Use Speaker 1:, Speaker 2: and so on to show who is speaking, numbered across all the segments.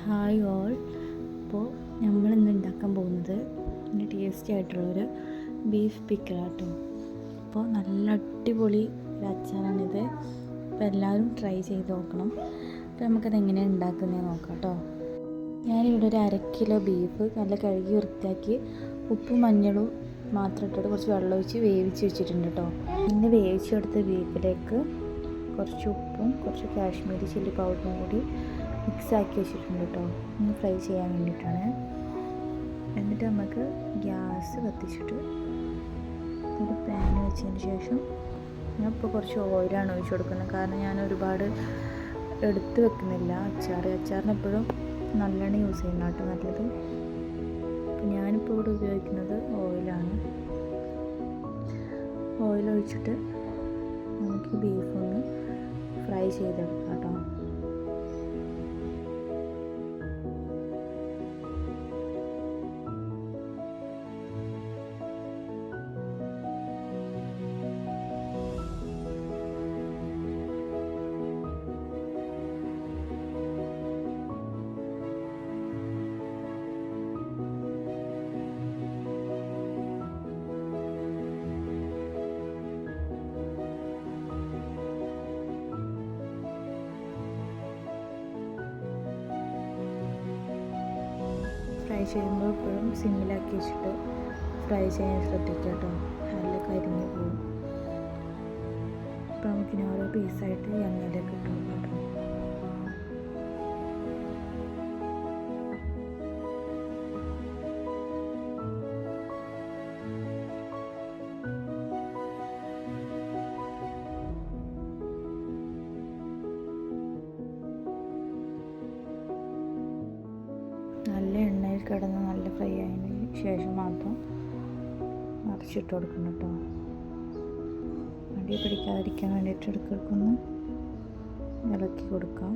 Speaker 1: Hi all. അപ്പോൾ നമ്മളിന്ന് ഉണ്ടാക്കാൻ പോകുന്നത് നല്ല ടേസ്റ്റി ആയിട്ടുള്ളൊരു ബീഫ് പിക്കിളാട്ടോ. അപ്പോൾ നല്ല അടിപൊളി ഒരു അച്ചാറാണിത്. അപ്പോൾ എല്ലാവരും ട്രൈ ചെയ്ത് നോക്കണം. അപ്പോൾ നമുക്കത് എങ്ങനെയാണ് ഉണ്ടാക്കുന്നത് നോക്കാം കേട്ടോ. ഞാനിവിടെ ഒരു 1/2 കിലോ ബീഫ് നല്ല കഴുകി വൃത്തിയാക്കി ഉപ്പും മഞ്ഞളും മാത്രം ഇട്ടിട്ട് കുറച്ച് വെള്ളം ഒഴിച്ച് വേവിച്ച് വെച്ചിട്ടുണ്ട് കേട്ടോ. പിന്നെ വേവിച്ചെടുത്ത ബീഫിലേക്ക് കുറച്ച് ഉപ്പും കുറച്ച് കാശ്മീരി ചില്ലി പൗഡറും കൂടി മിക്സാക്കി വെച്ചിട്ടുണ്ട് കേട്ടോ. ഒന്ന് ഫ്രൈ ചെയ്യാൻ വേണ്ടിയിട്ടാണ്. എന്നിട്ട് നമുക്ക് ഗ്യാസ് കത്തിച്ചിട്ട് ഒരു പാൻ വെച്ചതിന് ശേഷം ഞാൻ ഇപ്പോൾ കുറച്ച് ഓയിലാണ് ഒഴിച്ച് കൊടുക്കുന്നത്. കാരണം ഞാൻ ഒരുപാട് എടുത്ത് വെക്കുന്നില്ല. അച്ചാറിന് എപ്പോഴും നല്ലെണ്ണ യൂസ് ചെയ്യുന്ന കേട്ടോ നല്ലത്. അപ്പോൾ ഞാനിപ്പോൾ ഇവിടെ ഉപയോഗിക്കുന്നത് ഓയിലാണ്. ഓയിൽ ഒഴിച്ചിട്ട് നമുക്ക് ബീഫൊന്ന് ഫ്രൈ ചെയ്തെടുക്കാം കേട്ടോ. ഫ്രൈ ചെയ്യുമ്പോൾ എപ്പോഴും സിമ്മിലാക്കി വെച്ചിട്ട് ഫ്രൈ ചെയ്യാൻ ശ്രദ്ധിക്കുക കേട്ടോ. നല്ല കരിഞ്ഞ് പോകും. അപ്പോൾ നമുക്കിനി ഓരോ പീസായിട്ട് എണ്ണയിലേക്ക് ഇട്ട് കേട്ടോ. നല്ല എണ്ണയിൽ കിടന്ന് നല്ല ഫ്രൈ ആയതിന് ശേഷം മാത്രം മറിച്ചിട്ട് കൊടുക്കണം കേട്ടോ. അടി പിടിക്കാതിരിക്കാൻ വേണ്ടിയിട്ട് ഇടയ്ക്കൊന്ന് ഇളക്കി കൊടുക്കാം.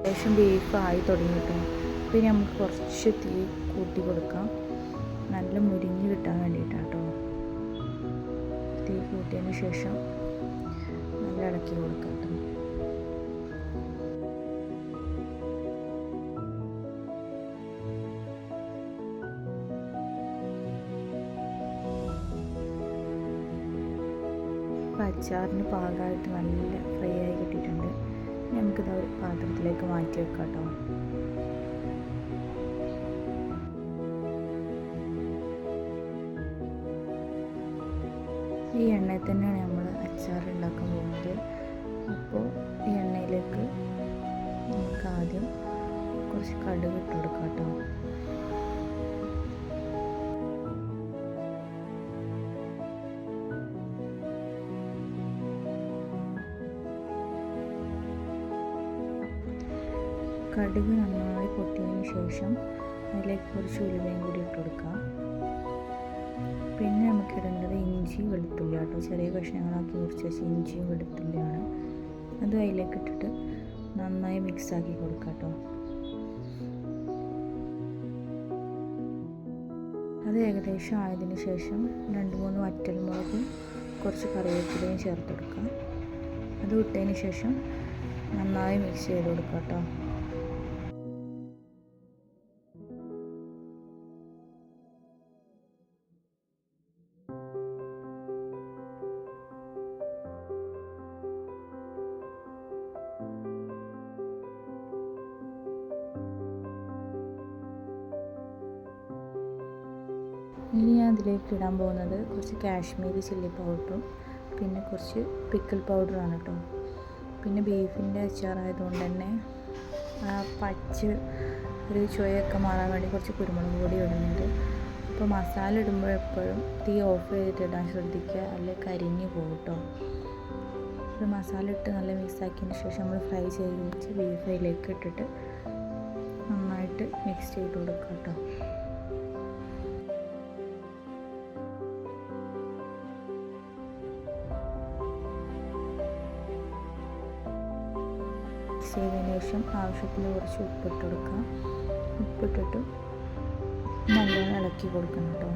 Speaker 1: ഏകദേശം ബീഫ് ആയി തുടങ്ങിയിട്ടോ. പിന്നെ നമുക്ക് കുറച്ച് തീ കൂട്ടി കൊടുക്കാം. നല്ല മുരിഞ്ഞ് കിട്ടാൻ വേണ്ടിയിട്ടാണ് കേട്ടോ. തീ കൂട്ടിയതിന് ശേഷം നല്ല ഇളക്കി കൊടുക്കാം കേട്ടോ. അപ്പോൾ അച്ചാറിന് പാകമായിട്ട് നല്ല ഫ്രൈ ആയി കിട്ടിയിട്ടുണ്ട്. നമുക്കിത് ഒരു പാത്രത്തിലേക്ക് മാറ്റി വെക്കാം കേട്ടോ. ഈ എണ്ണയിൽ തന്നെയാണ് നമ്മൾ അച്ചാർ ഉണ്ടാക്കാൻ പോകുന്നത്. അപ്പോൾ ഈ എണ്ണയിലേക്ക് നമുക്ക് ആദ്യം കുറച്ച് കടുക് ഇട്ട് കൊടുക്കാം കേട്ടോ. കടുക് നന്നായി പൊട്ടിയതിന് ശേഷം അതിലേക്ക് കുറച്ച് ഉലുവയും കൂടി ഇട്ട് കൊടുക്കാം. പിന്നെ നമുക്കിടേണ്ടത് ഇഞ്ചി വെളുത്തുള്ളി കേട്ടോ. ചെറിയ കഷ്ണങ്ങളാക്കി മുറിച്ച് വെച്ച് ഇഞ്ചിയും വെളുത്തുള്ളിയാണ്. അതും അതിലേക്ക് ഇട്ടിട്ട് നന്നായി മിക്സാക്കി കൊടുക്കാം കേട്ടോ. അത് ഏകദേശം ആയതിനു ശേഷം 2-3 വറ്റൽമുളകും കുറച്ച് കറിവേപ്പിലയും ചേർത്ത് കൊടുക്കാം. അത് ഇട്ടതിന് ശേഷം നന്നായി മിക്സ് ചെയ്ത് കൊടുക്കാം കേട്ടോ. ഇനി ഞാൻ അതിലേക്ക് ഇടാൻ പോകുന്നത് കുറച്ച് കാശ്മീരി ചില്ലി പൗഡറും പിന്നെ കുറച്ച് പിക്കിൾ പൗഡറാണ് കേട്ടോ. പിന്നെ ബീഫിൻ്റെ അച്ചാറായതുകൊണ്ട് തന്നെ ആ പച്ച ഒരു ചുവയൊക്കെ മാറാൻ വേണ്ടി കുറച്ച് കുരുമുളക് പൊടി ഇടുന്നുണ്ട്. അപ്പോൾ മസാല ഇടുമ്പോൾ എപ്പോഴും തീ ഓഫ് ചെയ്തിട്ട് ഇടാൻ ശ്രദ്ധിക്കുക, അല്ലെങ്കിൽ കരിഞ്ഞ് പോകും കേട്ടോ. ഒരു മസാല ഇട്ട് നല്ല മിക്സാക്കിയതിന് ശേഷം നമ്മൾ ഫ്രൈ ചെയ്ത് വെച്ച് ബീഫ് അതിലേക്ക് ഇട്ടിട്ട് നന്നായിട്ട് മിക്സ് ചെയ്ത് കൊടുക്കുക കേട്ടോ. മിക്സ് ചെയ്തതിന് ശേഷം ആവശ്യത്തിന് കുറച്ച് ഉപ്പിട്ട് കൊടുക്കുക. ഉപ്പിട്ടിട്ട് നല്ലോണം ഇളക്കി കൊടുക്കണം കേട്ടോ.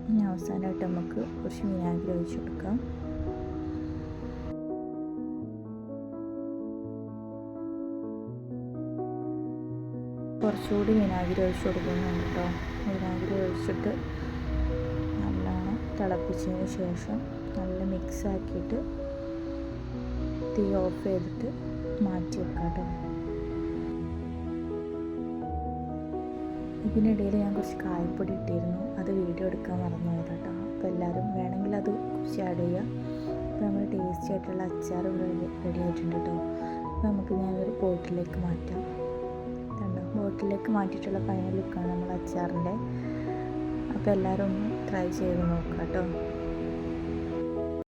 Speaker 1: ഇനി അവസാനമായിട്ട് നമുക്ക് കുറച്ച് വിനാഗിരി ഒഴിച്ച് കൊടുക്കാം. കുറച്ചുകൂടി വിനാഗിരി ഒഴിച്ച് കൊടുക്കുന്നുണ്ട് കേട്ടോ. വിനാഗിരി ഒഴിച്ചിട്ട് നല്ലോണം തിളപ്പിച്ചതിന് ശേഷം നല്ല മിക്സ് ആക്കിയിട്ട് തീ ഓഫ് ചെയ്തിട്ട് മാറ്റി വെക്കാം കേട്ടോ. ഇതിനിടയിൽ ഞാൻ കുറച്ച് കായപ്പൊടി ഇട്ടിരുന്നു, അത് വീഡിയോ എടുക്കാൻ മറന്നുപോയത് കേട്ടോ. അപ്പോൾ എല്ലാവരും വേണമെങ്കിൽ അത് കുറച്ച് ആഡ് ചെയ്യുക. അപ്പോൾ നമ്മൾ ടേസ്റ്റി ആയിട്ടുള്ള അച്ചാർ റെഡി ആയിട്ടുണ്ട് കേട്ടോ. അപ്പോൾ നമുക്ക് ഞാൻ ഒരു ബോട്ടിലേക്ക് മാറ്റാം. ബോട്ടിലേക്ക് മാറ്റിയിട്ടുള്ള ഫൈനൽ ലുക്കാണ് നമ്മൾ അച്ചാറിൻ്റെ. അപ്പോൾ എല്ലാവരും ഒന്ന് ട്രൈ ചെയ്ത് നോക്കാം കേട്ടോ.